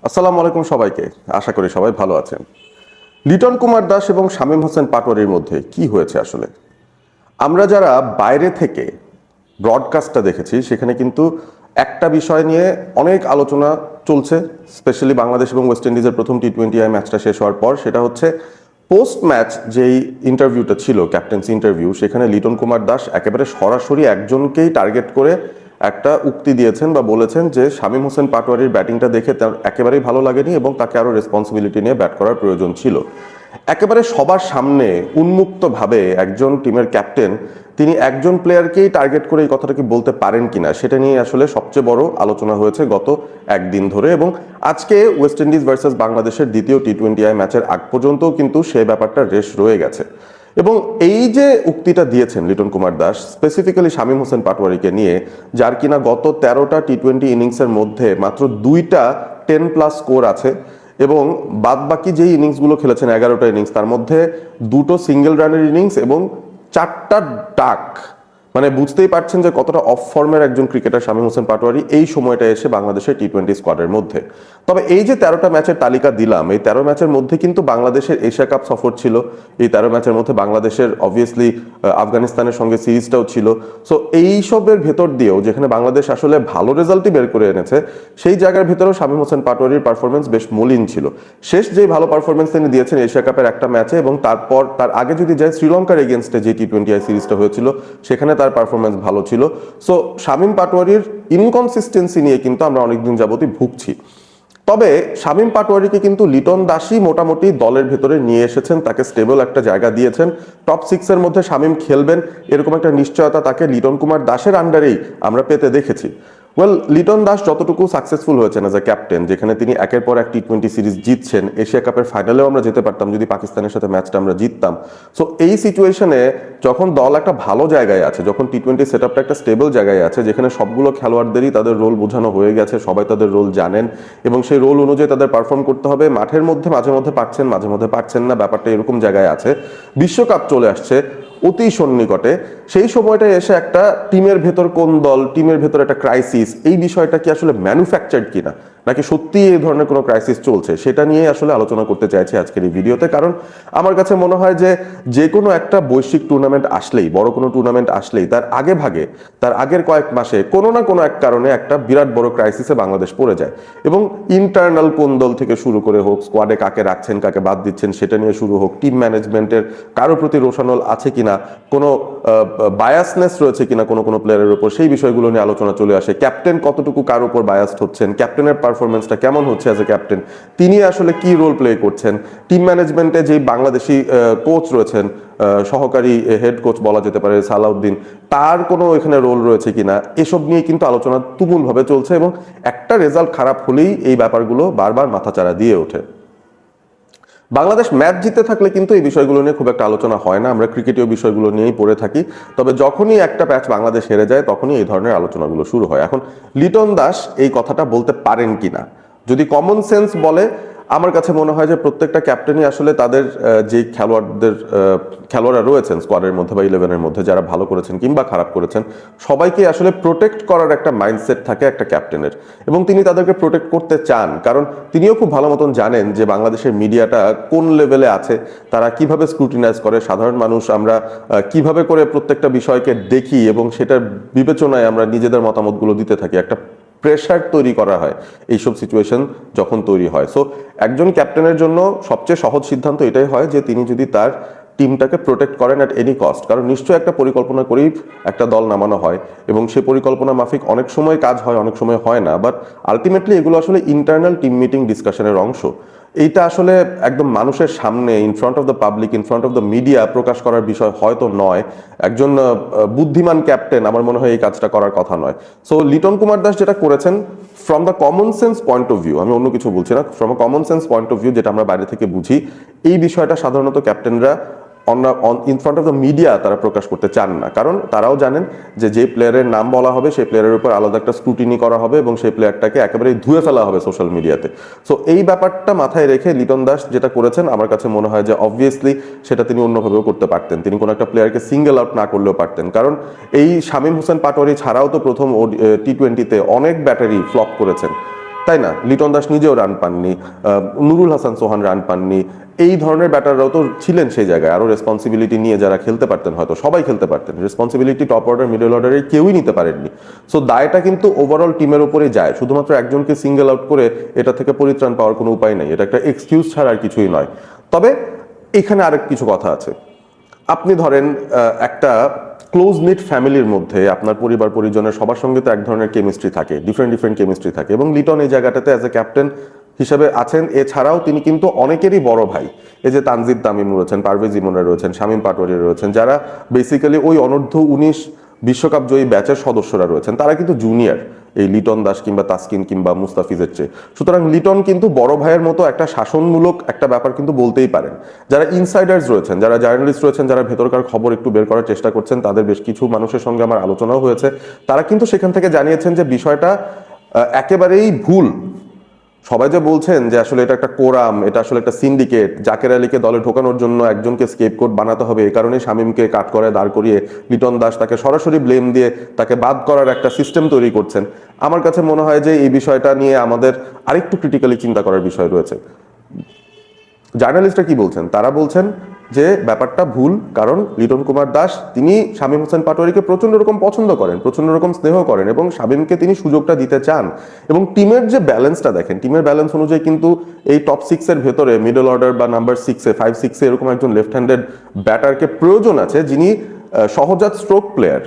আসসালামু আলাইকুম সবাইকে। আশা করি সবাই ভালো আছেন। লিটন কুমার দাস এবং শামীম হোসেন পাটোয়ারির মধ্যে কি হয়েছে আসলে? আমরা যারা বাইরে থেকে ব্রডকাস্টটা দেখেছি সেখানে কিন্তু একটা বিষয় নিয়ে অনেক আলোচনা চলছে, স্পেশালি বাংলাদেশ এবং ওয়েস্ট ইন্ডিজের প্রথম টি-20 ম্যাচটা শেষ হওয়ার পর। সেটা হচ্ছে পোস্ট ম্যাচ যেই ইন্টারভিউটা ছিল, ক্যাপ্টেন্সি ইন্টারভিউ, সেখানে লিটন কুমার দাস একেবারে সরাসরি একজনকেই টার্গেট করে একটা উক্তি দিয়েছেন বা বলেছেন যে শামীম হোসেন পাটোয়ারির ব্যাটিংটা দেখে তার একেবারেই ভালো লাগেনি এবং তাকে আরও রেসপন্সিবিলিটি নিয়ে ব্যাট করার প্রয়োজন ছিল। একেবারে সবার সামনে উন্মুক্তভাবে একজন টিমের ক্যাপ্টেন তিনি একজন প্লেয়ারকেই টার্গেট করে এই কথাটা কি বলতে পারেন কিনা, সেটা নিয়ে আসলে সবচেয়ে বড় আলোচনা হয়েছে গত একদিন ধরে। এবং আজকে ওয়েস্ট ইন্ডিজ ভার্সেস বাংলাদেশের দ্বিতীয় টি-20 ম্যাচের আগ পর্যন্তও কিন্তু সেই ব্যাপারটা রেশ রয়ে গেছে। এবং এই যে উক্তিটা দিয়েছেন লিটন কুমার দাস স্পেসিফিক্যালি শামীম হোসেন পাটোয়ারিকে নিয়ে, যার কিনা গত 13টা টি-20 ইনিংসের মধ্যে মাত্র 2টা 10+ স্কোর আছে এবং বাদ বাকি যেই ইনিংসগুলো খেলেছেন 11টা ইনিংস, তার মধ্যে 2টো সিঙ্গেল রানের ইনিংস এবং 4টা ডাক, মানে বুঝতেই পারছেন যে কতটা অফ ফর্মের একজন ক্রিকেটার শামীম হোসেন পাটোয়ারি এই সময়টা এসে বাংলাদেশের টি-20 স্কোয়াডের মধ্যে। তবে এই যে 13টা ম্যাচের তালিকা দিলাম, এই 13 ম্যাচের মধ্যে কিন্তু বাংলাদেশের এশিয়া কাপ সফর ছিল। এই 13 ম্যাচের মধ্যে বাংলাদেশের অবভিয়াসলি আফগানিস্তানের সঙ্গে সিরিজটাও ছিল। সো এইসবের ভেতর দিয়েও যেখানে বাংলাদেশ আসলে ভালো রেজাল্টই বের করে এনেছে, সেই জায়গার ভেতরেও শামীম হোসেন পাটোয়ারির পারফরমেন্স বেশ মলিন ছিল। শেষ যেই ভালো পারফরমেন্স তিনি দিয়েছেন এশিয়া কাপের একটা ম্যাচে, এবং তারপর তার আগে যদি যাই শ্রীলঙ্কার এগেনস্টে যে টি-20 সিরিজটা হয়েছিল সেখানে তার পারফরমেন্স ভালো ছিল। সো শামীম পাটোয়ারির ইনকনসিস্টেন্সি নিয়ে কিন্তু আমরা অনেকদিন যাবতই ভুগছি। তবে শামীম পাটোয়ারিকে কিন্তু লিটন দাসই মোটামুটি দলের ভেতরে নিয়ে এসেছেন, তাকে স্টেবল একটা জায়গা দিয়েছেন। টপ 6-এর মধ্যে শামীম খেলবেন এরকম একটা নিশ্চয়তা তাকে লিটন কুমার দাসের আন্ডারেই আমরা পেতে দেখেছি। লিটন দাস যতটুকু সাকসেসফুল হয়েছেন এজ এ ক্যাপ্টেন, যেখানে তিনি একের পর এক টি-20 সিরিজ জিতছেন, এশিয়া কাপের ফাইনালেও আমরা যেতে পারতাম যদি পাকিস্তানের সাথে ম্যাচটা আমরা জিততাম। সো এই সিচুয়েশনে যখন দল একটা ভালো জায়গায় আছে, যখন টি-20 সেটআপটা একটা স্টেবল জায়গায় আছে, যেখানে সবগুলো খেলোয়াড়দেরই তাদের রোল বোঝানো হয়ে গেছে, সবাই তাদের রোল জানেন এবং সেই রোল অনুযায়ী তাদের পারফর্ম করতে হবে, মাঠের মধ্যে মাঝে মধ্যে পারছেন মাঝে মধ্যে পারছেন না, ব্যাপারটা এরকম জায়গায় আছে, বিশ্বকাপ চলে আসছে অতি সন্নিকটে, সেই সময়টায় এসে একটা টিমের ভেতর কোন দল, টিমের ভেতর একটা ক্রাইসিস, এই বিষয়টা কি আসলে ম্যানুফ্যাকচার্ড কিনা নাকি সত্যি এই ধরনের কোনো ক্রাইসিস চলছে, সেটা নিয়ে আসলে আলোচনা করতে চাইছি আজকের এই ভিডিওতে। কারণ আমার কাছে মনে হয় যে যে কোনো একটা বৈশ্বিক টুর্নামেন্ট আসলেই, বড় কোনো টুর্নামেন্ট আসলেই তার আগে ভাগে, তার আগের কয়েক মাসে কোনো না কোনো এক কারণে একটা বিরাট বড় ক্রাইসিসে বাংলাদেশ পড়ে যায়। এবং ইন্টারনাল কোন দল থেকে শুরু করে হোক, স্কোয়াডে কাকে রাখছেন কাকে বাদ দিচ্ছেন সেটা নিয়ে শুরু হোক, টিম ম্যানেজমেন্টের কারো প্রতি রোশানল আছে কিনা, কোনো বায়াসনেস রয়েছে কিনা কোনো কোনো প্লেয়ারের উপর, সেই বিষয়গুলো নিয়ে আলোচনা চলে আসে। ক্যাপ্টেন কতটুকু কার উপর বায়াসড হচ্ছেন, ক্যাপ্টেনের পারফরমেন্সটা কেমন হচ্ছে অ্যাজ এ ক্যাপ্টেন, তিনি আসলে কি রোল প্লে করছেন, টিম ম্যানেজমেন্টে যেই বাংলাদেশি কোচ রয়েছেন, সহকারী হেড কোচ বলা যেতে পারে সালাউদ্দিন, তার কোনো এখানে রোল রয়েছে কিনা, এসব নিয়ে কিন্তু আলোচনা তুমুলভাবে চলছে। এবং একটা রেজাল্ট খারাপ হলেই এই ব্যাপারগুলো বারবার মাথাচাড়া দিয়ে ওঠে। বাংলাদেশ ম্যাচ জিতে থাকলে কিন্তু এই বিষয়গুলো নিয়ে খুব একটা আলোচনা হয় না, আমরা ক্রিকেটীয় বিষয়গুলো নিয়েই পড়ে থাকি। তবে যখনই একটা ম্যাচ বাংলাদেশ হেরে যায় তখনই এই ধরনের আলোচনাগুলো শুরু হয়। এখন লিটন দাস এই কথাটা বলতে পারেন কিনা, যদি কমন সেন্স বলে, আমার কাছে মনে হয় যে প্রত্যেকটা ক্যাপ্টেনই আসলে তাদের যে খেলোয়াড়রা রয়েছেন স্কোয়াডের মধ্যে বা 11-এর মধ্যে, যারা ভালো করেছেন কিংবা খারাপ করেছেন, সবাইকে আসলে প্রোটেক্ট করার একটা মাইন্ডসেট থাকে একটা ক্যাপ্টেনের, এবং তিনি তাদেরকে প্রোটেক্ট করতে চান। কারণ তিনিও খুব ভালো মতন জানেন যে বাংলাদেশের মিডিয়াটা কোন লেভেলে আছে, তারা কিভাবে স্ক্রুটিনাইজ করে, সাধারণ মানুষ আমরা কিভাবে করে প্রত্যেকটা বিষয়কে দেখি এবং সেটার বিবেচনায় আমরা নিজেদের মতামতগুলো দিতে থাকি। একটা প্রেশার তৈরি করা হয় এইসব সিচুয়েশন যখন তৈরি হয়। সো একজন ক্যাপ্টেনের জন্য সবচেয়ে সহজ সিদ্ধান্ত এটাই হয় যে তিনি যদি তার টিমটাকে প্রোটেক্ট করেন অ্যাট এনি কস্ট। কারণ নিশ্চয়ই একটা পরিকল্পনা করেই একটা দল নামানো হয় এবং সেই পরিকল্পনা মাফিক অনেক সময় কাজ হয়, অনেক সময় হয় না, বাট আলটিমেটলি এগুলো আসলে ইন্টারনাল টিম মিটিং ডিসকাশনের অংশ। এইটা আসলে একদম মানুষের সামনে, in front of the public, in front of the media প্রকাশ করার বিষয় হয়তো নয়। একজন বুদ্ধিমান ক্যাপ্টেন আমার মনে হয় এই কাজটা করার কথা নয়। সো লিটন কুমার দাস যেটা করেছেন, from the common sense point of view, আমি অন্য কিছু বলছি না, from a common sense point of view যেটা আমরা বাইরে থেকে বুঝি, এই বিষয়টা সাধারণত ক্যাপ্টেনরা in front of the media তারা প্রকাশ করতে চান না। কারণ তারাও জানেন যে যে প্লেয়ারের নাম বলা হবে সেই প্লেয়ারের উপর আলাদা একটা স্ক্রুটিনি করা হবে এবং সেই প্লেয়ারটাকে একেবারে ধুয়ে ফেলা হবে সোশ্যাল মিডিয়াতে। সো এই ব্যাপারটা মাথায় রেখে লিটন দাস যেটা করেছেন, আমার কাছে মনে হয় যে অবভিয়াসলি সেটা তিনি অন্যভাবেও করতে পারতেন। তিনি কোনো একটা প্লেয়ারকে সিঙ্গেল আউট না করলেও পারতেন। কারণ এই শামীম হোসেন পাটোয়ারি ছাড়াও তো প্রথম টি-20-তে অনেক ব্যাটারি ফ্লপ করেছেন। তাই না? লিটন দাস নিজেও রান পাননি, নুরুল হাসান সোহান রান পাননি, এই ধরনের ব্যাটাররাও তো ছিলেন সেই জায়গায়। আরো রেসপন্সিবিলিটি নিয়ে যারা খেলতে পারতেন, হয়তো সবাই খেলতে পারতেন, রেসপন্সিবিলিটি টপ অর্ডার মিডল অর্ডারে কেউই নিতে পারেননি। সো দায়টা কিন্তু ওভারঅল টিমের উপরে যায়, শুধুমাত্র একজনকে সিঙ্গেল আউট করে এটা থেকে পরিত্রাণ পাওয়ার কোনো উপায় নেই, এটা একটা এক্সকিউজ ছাড়া আর কিছুই নয়। তবে এখানে আরেক কিছু কথা আছে। আপনি ধরেন একটা ক্লোজ নিট ফ্যামিলির মধ্যে আপনার পরিবার পরিজনের সবার সঙ্গে তো এক ধরনের কেমিস্ট্রি থাকে, ডিফারেন্ট ডিফারেন্ট কেমিস্ট্রি থাকে, এবং লিটন এই জায়গাটাতে অ্যাজ এ ক্যাপ্টেন হিসেবে আছেন। এছাড়াও তিনি কিন্তু অনেকেরই বড় ভাই, এই যে তানজিদ তামিম রয়েছেন, পারভেজ ইমনরা রয়েছেন, শামীম পাটোয়ারি রয়েছেন, যারা বেসিক্যালি ওই অনূর্ধ্ব-19 বিশ্বকাপ জয়ী ব্যাচের সদস্যরা রয়েছেন, তারা কিন্তু জুনিয়র এই লিটন দাস কিংবা তাসকিন কিংবা মুস্তাফিজের চেয়ে। সুতরাং লিটন কিন্তু বড় ভাইয়ের মতো একটা শাসনমূলক একটা ব্যাপার কিন্তু বলতেই পারেন। যারা ইনসাইডার্স রয়েছেন, যারা জার্নালিস্ট রয়েছেন, যারা ভেতরকার খবর একটু বের করার চেষ্টা করছেন, তাদের বেশ কিছু মানুষের সঙ্গে আমার আলোচনাও হয়েছে, তারা কিন্তু সেখান থেকে জানিয়েছেন যে বিষয়টা একেবারেই ভুল। সবাই যে বলছেন যে আসলে এটা একটা কোরাম, এটা আসলে একটা সিন্ডিকেট, জাকের আলীকে দলে ঢোকানোর জন্য একজনকে স্কেপগোট বানাতে হবে, এই কারণেই শামীমকে কাট করে দাঁড় করিয়ে লিটন দাস তাকে সরাসরি ব্লেম দিয়ে তাকে বাদ করার একটা সিস্টেম তৈরি করছেন। আমার কাছে মনে হয় যে এই বিষয়টা নিয়ে আমাদের আরেকটু ক্রিটিক্যালি চিন্তা করার বিষয় রয়েছে। জার্নালিস্টরা কি বলছেন? তারা বলছেন যে ব্যাপারটা ভুল, কারণ লিটন কুমার দাস তিনি শামীম হোসেন পাটোয়ারিকে প্রচন্ড রকম পছন্দ করেন, প্রচন্ড রকম স্নেহ করেন, এবং শামীমকে তিনি সুযোগটা দিতে চান। এবং টিমের যে ব্যালেন্সটা দেখেন, টিমের ব্যালেন্স অনুযায়ী কিন্তু এই টপ 6-এর ভেতরে মিডল অর্ডার বা নাম্বার 6-এ 5-6-এ এরকম একজন লেফট হ্যান্ডেড ব্যাটারকে প্রয়োজন আছে, যিনি সহজাত স্ট্রোক প্লেয়ার।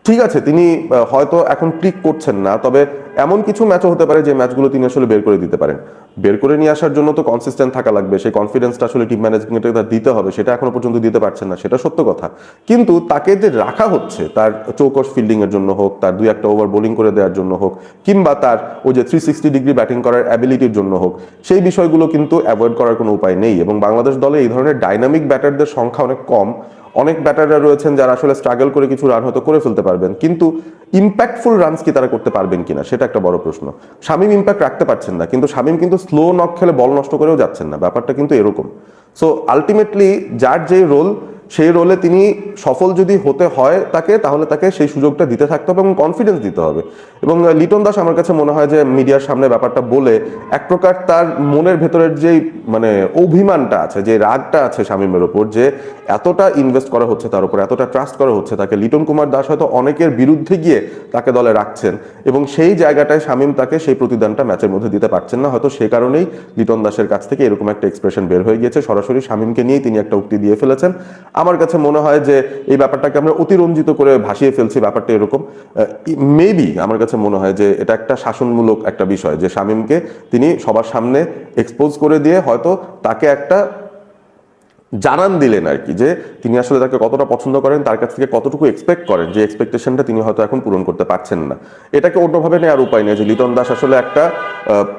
ঠিক আছে, তিনি হয়তো এখন ক্লিক করছেন না, তবে এমন কিছু ম্যাচও হতে পারে যে ম্যাচগুলো তিনি আসলে বের করে দিতে পারেন। বের করে নিয়ে আসার জন্য তো কনসিস্টেন্ট থাকা লাগবে, সেই কনফিডেন্সটা আসলে টিম ম্যানেজমেন্টকে তার দিতে হবে, সেটা এখনো পর্যন্ত দিতে পারছেন না, সেটা সত্য কথা। কিন্তু তাকে যে রাখা হচ্ছে, তার চৌকস ফিল্ডিং এর জন্য হোক, তার 2-1 ওভার বোলিং করে দেওয়ার জন্য হোক, কিংবা তার ওই যে 360 ডিগ্রি ব্যাটিং করার অ্যাবিলিটির জন্য হোক, সেই বিষয়গুলো কিন্তু অ্যাভয়েড করার কোনো উপায় নেই। এবং বাংলাদেশ দলে এই ধরনের ডাইনামিক ব্যাটারদের সংখ্যা অনেক কম। অনেক ব্যাটাররা রয়েছেন যারা আসলে স্ট্রাগল করে কিছু রান হয়তো করে ফেলতে পারবেন, কিন্তু ইম্প্যাক্টফুল রানস কি তারা করতে পারবেন কিনা সেটা একটা বড় প্রশ্ন। শামীম ইম্প্যাক্ট রাখতে পারছেন না, কিন্তু শামীম কিন্তু স্লো নক খেলে বল নষ্ট করেও যাচ্ছেন না, ব্যাপারটা কিন্তু এরকম। সো আলটিমেটলি যার যে রোল, সেই রোলে তিনি সফল যদি হতে হয় তাকে, তাহলে তাকে সেই সুযোগটা দিতে থাকতে হবে এবং কনফিডেন্স দিতে হবে। এবং লিটন দাস আমার কাছে মনে হয় যে মিডিয়ার সামনে ব্যাপারটা বলে এক প্রকার তার মনের ভেতরের যে মানে অভিমানটা আছে, যে রাগটা আছে শামীমের ওপর, যে এতটা ইনভেস্ট করা হচ্ছে তার উপর, এতটা ট্রাস্ট করা হচ্ছে তাকে, লিটন কুমার দাস হয়তো অনেকের বিরুদ্ধে গিয়ে তাকে দলে রাখছেন, এবং সেই জায়গাটায় শামীম তাকে সেই প্রতিদানটা ম্যাচের মধ্যে দিতে পারছেন না। হয়তো সে কারণেই লিটন দাসের কাছ থেকে এরকম একটা এক্সপ্রেশন বের হয়ে গিয়েছে, সরাসরি শামীমকে নিয়েই তিনি একটা উক্তি দিয়ে ফেলেছেন। আমার কাছে মনে হয় যে এই ব্যাপারটাকে আমরা অতিরঞ্জিত করে ভাসিয়ে ফেলছি, ব্যাপারটা এরকম মেবি আমার কাছে মনে হয় যে এটা একটা শাসনমূলক একটা বিষয়, যে শামীমকে তিনি সবার সামনে এক্সপোজ করে দিয়ে হয়তো তাকে একটা জানান দিলেন আর কি, যে তিনি আসলে তাকে কতটা পছন্দ করেন, তার কাছ থেকে কতটুকু এক্সপেক্ট করেন, যে এক্সপেকটেশনটা তিনি হয়তো এখন পূরণ করতে পারছেন না। এটাকে অন্যভাবে নেওয়ার উপায় নেই যে লিটন দাস আসলে একটা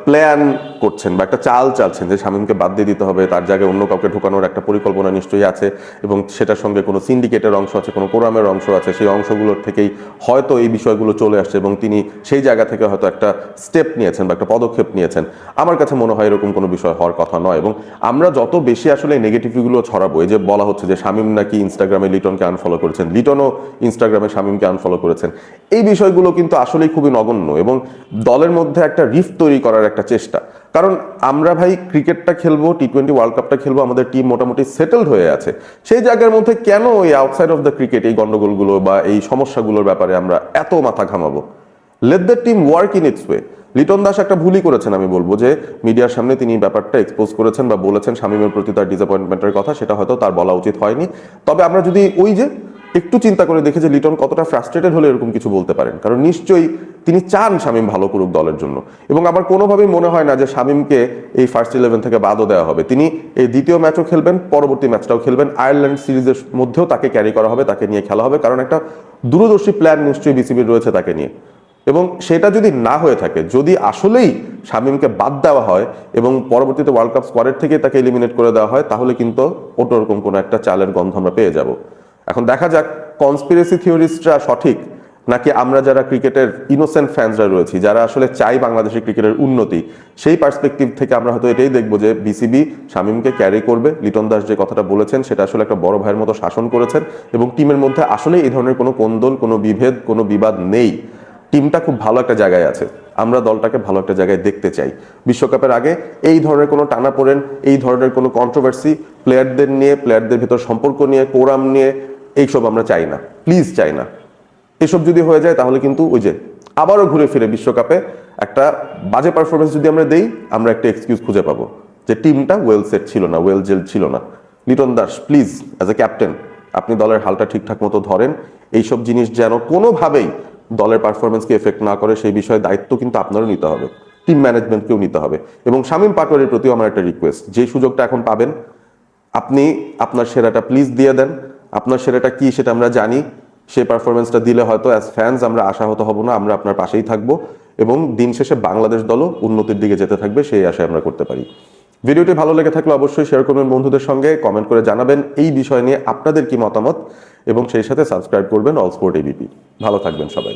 প্ল্যান করছেন বা একটা চাল চালছেন যে শামীমকে বাদ দিয়ে দিতে হবে, তার জায়গায় অন্য কাউকে ঢোকানোর একটা পরিকল্পনা নিশ্চয়ই আছে, এবং সেটার সঙ্গে কোনো সিন্ডিকেটের অংশ আছে, কোনো কোরামের অংশ আছে, সেই অংশগুলোর থেকেই হয়তো এই বিষয়গুলো চলে আসছে, এবং তিনি সেই জায়গা থেকে হয়তো একটা স্টেপ নিয়েছেন বা একটা পদক্ষেপ নিয়েছেন। আমার কাছে মনে হয় এরকম কোনো বিষয় হওয়ার কথা নয়। এবং আমরা যত বেশি আসলে নেগেটিভগুলো ছড়াবো, এই যে বলা হচ্ছে যে শামীম নাকি ইনস্টাগ্রামে লিটনকে আনফলো করেছেন, লিটনও ইনস্টাগ্রামে শামীমকে আনফলো করেছেন, এই বিষয়গুলো কিন্তু আসলেই খুবই নগণ্য এবং দলের মধ্যে একটা রিফট তৈরি করার একটা চেষ্টা। কারণ আমরা ভাই ক্রিকেটটা খেলবো, টি-20 ওয়ার্ল্ড কাপটা খেলবো, আমাদের টিম মোটামুটি সেটেলড হয়ে আছে, সেই জায়গার মধ্যে কেন এই আউটসাইড অফ দ্য ক্রিকেট এই গন্ডগোলগুলো বা এই সমস্যাগুলোর ব্যাপারে আমরা এত মাথা ঘামাবো? Let the team work in its way. Liton Das একটা ভুলই করেছেন, আমি বলবো যে মিডিয়ার সামনে তিনি ব্যাপারটা এক্সপোজ করেছেন বা বলেছেন শামীমের প্রতি তার ডিসঅ্যাপয়েন্টমেন্টের কথা, সেটা হয়তো তার বলা উচিত হয়নি। তবে আমরা যদি ওই যে একটু চিন্তা করে দেখি যে লিটন কতটা ফ্রাস্ট্রেটেড হলে এরকম কিছু বলতে পারেন, কারণ নিশ্চয়ই তিনি চান শামীম ভালো করুক দলের জন্য, এবং আমার কোনোভাবেই মনে হয় না যে শামীমকে এই ফার্স্ট 11 থেকে বাদও দেওয়া হবে। তিনি এই দ্বিতীয় ম্যাচও খেলবেন, পরবর্তী ম্যাচটাও খেলবেন, আয়ারল্যান্ড সিরিজের মধ্যেও তাকে ক্যারি করা হবে, তাকে নিয়ে খেলা হবে, কারণ একটা দূরদর্শী প্ল্যান নিশ্চয়ই বিসিবির রয়েছে তাকে নিয়ে। এবং সেটা যদি না হয়ে থাকে, যদি আসলেই শামীমকে বাদ দেওয়া হয় এবং পরবর্তীতে ওয়ার্ল্ড কাপ স্কোয়াডের থেকে তাকে এলিমিনেট করে দেওয়া হয়, তাহলে কিন্তু অন্যরকম কোনো একটা চালের গন্ধ আমরা পেয়ে যাব। এখন দেখা যাক কনস্পিরেসি থিওরিস্টরা সঠিক নাকি আমরা যারা ক্রিকেটের ইনোসেন্ট ফ্যান্সরা রয়েছি, যারা আসলে চাই বাংলাদেশের ক্রিকেটের উন্নতি, সেই পার্সপেক্টিভ থেকে আমরা হয়তো এটাই দেখবো যে বিসিবি শামীমকে ক্যারি করবে। লিটন দাস যে কথাটা বলেছেন সেটা আসলে একটা বড় ভাইয়ের মতো শাসন করেছেন, এবং টিমের মধ্যে আসলে এই ধরনের কোনো কোন্দল, কোনো বিভেদ, কোনো বিবাদ নেই। টিমটা খুব ভালো একটা জায়গায় আছে, আমরা দলটাকে ভালো একটা জায়গায় দেখতে চাই। বিশ্বকাপের আগে এই ধরনের কোনো টানাপোড়েন, এই ধরনের কোনো কন্ট্রোভার্সি, প্লেয়ারদের নিয়ে, প্লেয়ারদের ভিতর সম্পর্ক নিয়ে, কোরাম নিয়ে, এইসব আমরা চাই না, প্লিজ চাই না। এসব যদি হয়ে যায় তাহলে কিন্তু ওই যে আবারও ঘুরে ফিরে বিশ্বকাপে একটা বাজে পারফরমেন্স যদি আমরা দেই, আমরা একটা এক্সকিউজ খুঁজে পাবো যে টিমটা ওয়েল সেট ছিল না, ওয়েল জেল ছিল না। Liton Das please, as a captain আপনি দলের হালটা ঠিকঠাক মতো ধরেন। এইসব জিনিস যেন কোনোভাবেই দলের পারফরমেন্সকে এফেক্ট না করে, সেই বিষয়ে দায়িত্ব কিন্তু আপনারও নিতে হবে, টিম ম্যানেজমেন্টকেও নিতে হবে। এবং শামীম পাটোয়ারির প্রতিও আমার একটা রিকোয়েস্ট, যে সুযোগটা এখন পাবেন আপনি আপনার সেরাটা প্লিজ দিয়ে দেন। আপনার সেরাটা কি সেটা আমরা জানি, সেই পারফরমেন্সটা দিলে হয়তো অ্যাজ ফ্যান্স আমরা আশাহত হব না, আমরা আপনার পাশেই থাকবো এবং দিন শেষে বাংলাদেশ দলও উন্নতির দিকে যেতে থাকবে, সেই আশায় আমরা করতে পারি। ভিডিওটি ভালো লেগে থাকলে অবশ্যই শেয়ার করবেন বন্ধুদের সঙ্গে, কমেন্ট করে জানাবেন এই বিষয় নিয়ে আপনাদের কি মতামত এবং সেই সাথে সাবস্ক্রাইব করবেন অল স্পোর্ট এবিপি। ভালো থাকবেন সবাই।